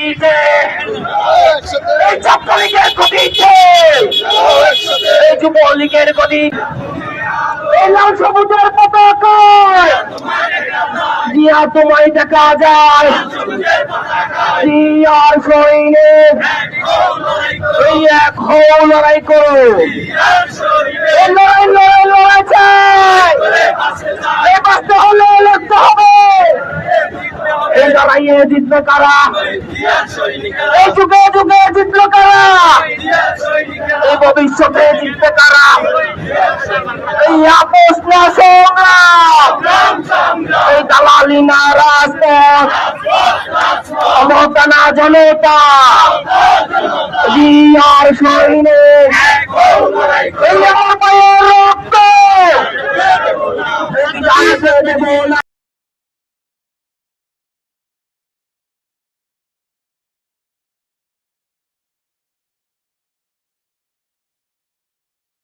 গতিতে, এই ছাত্রলীগের গতিতে, এই যুবলীগের গতি, এই লাল সবুজের পতাকায় জিয়া তোমায় দেখা যায়, জিয়ার সৈনিক এই এক হও লড়াই করো, এই লড়াই চাই, এই বাঁচতে হলে লড়তে হবে, এই লড়াইয়ে জিতবে কারা, এই যুগে যুগে জিতলো কারা, এই ভবিষ্যতে জিতবে কারা, এই আপোষ না সংগ্রাম, এই দালালি না রাজপথ, ক্ষমতা না জনতা, জিয়ার সৈনিক এই আমার পায়ের রক্ত, এই জানতে দেব না।